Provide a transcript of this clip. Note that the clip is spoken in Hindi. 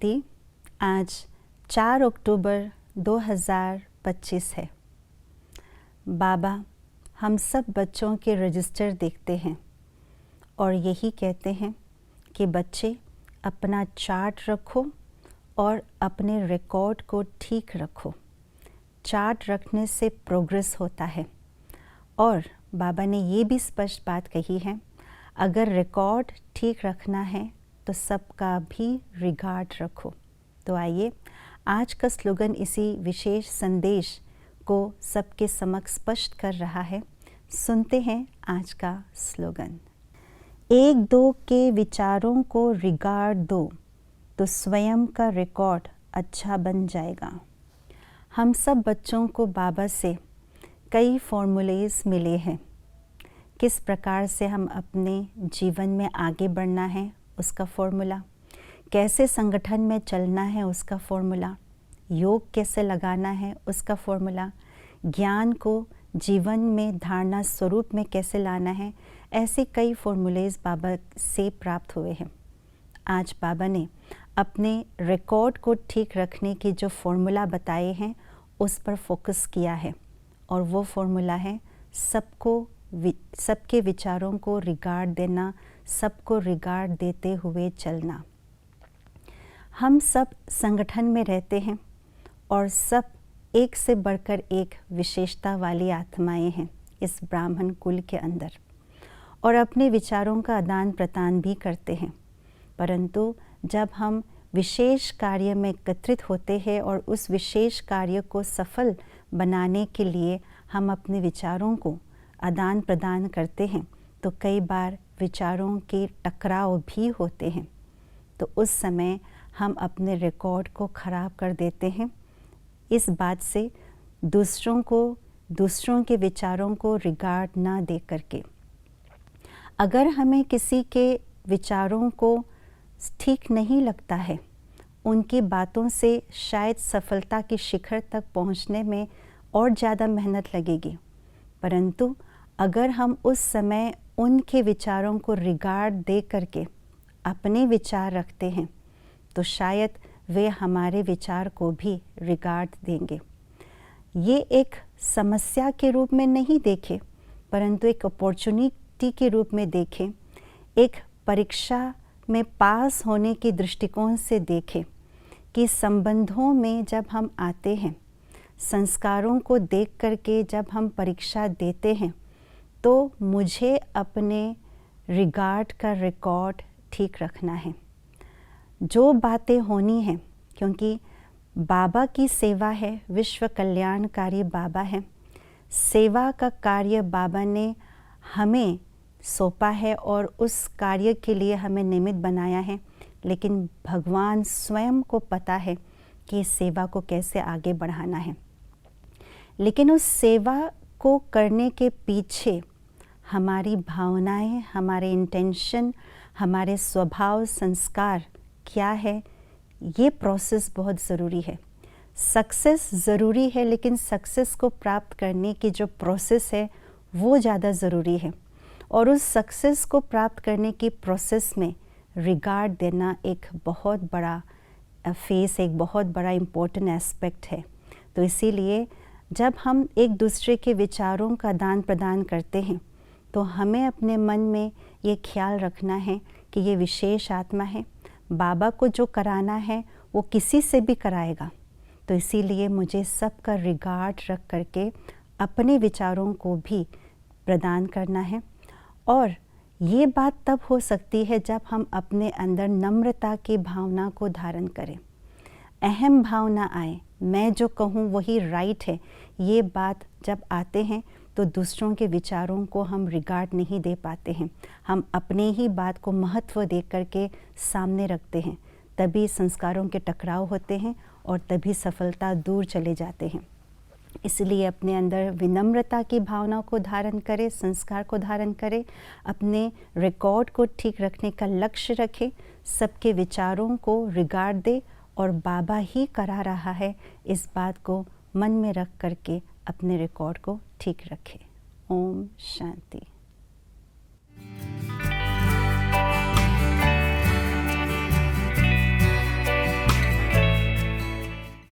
शांति। आज 4 अक्टूबर 2025 है। बाबा हम सब बच्चों के रजिस्टर देखते हैं और यही कहते हैं कि बच्चे अपना चार्ट रखो और अपने रिकॉर्ड को ठीक रखो। चार्ट रखने से प्रोग्रेस होता है और बाबा ने ये भी स्पष्ट बात कही है, अगर रिकॉर्ड ठीक रखना है तो सबका भी रिगार्ड रखो। तो आइए आज का स्लोगन इसी विशेष संदेश को सबके समक्ष स्पष्ट कर रहा है। सुनते हैं आज का स्लोगन। एक दो के विचारों को रिगार्ड दो तो स्वयं का रिकॉर्ड अच्छा बन जाएगा। हम सब बच्चों को बाबा से कई फॉर्मूलेज मिले हैं। किस प्रकार से हम अपने जीवन में आगे बढ़ना है उसका फॉर्मूला, कैसे संगठन में चलना है उसका फॉर्मूला, योग कैसे लगाना है उसका फॉर्मूला, ज्ञान को जीवन में धारणा स्वरूप में कैसे लाना है, ऐसे कई फॉर्मूलेज बाबा से प्राप्त हुए हैं। आज बाबा ने अपने रिकॉर्ड को ठीक रखने की जो फॉर्मूला बताए हैं उस पर फोकस किया है और वो फॉर्मूला है सबके विचारों को रिगार्ड देना, सबको रिगार्ड देते हुए चलना। हम सब संगठन में रहते हैं और सब एक से बढ़कर एक विशेषता वाली आत्माएं हैं इस ब्राह्मण कुल के अंदर और अपने विचारों का आदान प्रदान भी करते हैं। परंतु जब हम विशेष कार्य में एकत्रित होते हैं और उस विशेष कार्य को सफल बनाने के लिए हम अपने विचारों को आदान प्रदान करते हैं तो कई बार विचारों के टकराव भी होते हैं। तो उस समय हम अपने रिकॉर्ड को ख़राब कर देते हैं। इस बात से दूसरों के विचारों को रिगार्ड ना दे करके, अगर हमें किसी के विचारों को ठीक नहीं लगता है, उनकी बातों से शायद सफलता की शिखर तक पहुंचने में और ज़्यादा मेहनत लगेगी, परंतु अगर हम उस समय उनके विचारों को रिगार्ड दे करके अपने विचार रखते हैं तो शायद वे हमारे विचार को भी रिगार्ड देंगे। ये एक समस्या के रूप में नहीं देखें, परंतु एक अपॉर्चुनिटी के रूप में देखें, एक परीक्षा में पास होने के दृष्टिकोण से देखें कि संबंधों में जब हम आते हैं, संस्कारों को देख करके जब हम परीक्षा देते हैं तो मुझे अपने रिगार्ड का रिकॉर्ड ठीक रखना है। जो बातें होनी हैं, क्योंकि बाबा की सेवा है, विश्व कल्याणकारी बाबा है, सेवा का कार्य बाबा ने हमें सौंपा है और उस कार्य के लिए हमें निमित्त बनाया है, लेकिन भगवान स्वयं को पता है कि इस सेवा को कैसे आगे बढ़ाना है। लेकिन उस सेवा को करने के पीछे हमारी भावनाएं, हमारे इंटेंशन, हमारे स्वभाव, संस्कार क्या है, ये प्रोसेस बहुत ज़रूरी है। सक्सेस ज़रूरी है, लेकिन सक्सेस को प्राप्त करने की जो प्रोसेस है वो ज़्यादा ज़रूरी है और उस सक्सेस को प्राप्त करने की प्रोसेस में रिगार्ड देना एक बहुत बड़ा फेस, एक बहुत बड़ा इम्पोर्टेंट एस्पेक्ट है। तो इसीलिए जब हम एक दूसरे के विचारों का दान प्रदान करते हैं तो हमें अपने मन में ये ख्याल रखना है कि ये विशेष आत्मा है, बाबा को जो कराना है वो किसी से भी कराएगा। तो इसीलिए मुझे सबका रिगार्ड रख करके अपने विचारों को भी प्रदान करना है। और ये बात तब हो सकती है जब हम अपने अंदर नम्रता की भावना को धारण करें, अहम भावना आए, मैं जो कहूँ वही राइट है, ये बात जब आते हैं तो दूसरों के विचारों को हम रिगार्ड नहीं दे पाते हैं, हम अपने ही बात को महत्व दे करके सामने रखते हैं, तभी संस्कारों के टकराव होते हैं और तभी सफलता दूर चले जाते हैं। इसलिए अपने अंदर विनम्रता की भावना को धारण करें, संस्कार को धारण करें, अपने रिकॉर्ड को ठीक रखने का लक्ष्य रखें, सबके विचारों को रिगार्ड दे और बाबा ही करा रहा है इस बात को मन में रख करके अपने रिकॉर्ड को ठीक रखें। ओम शांति।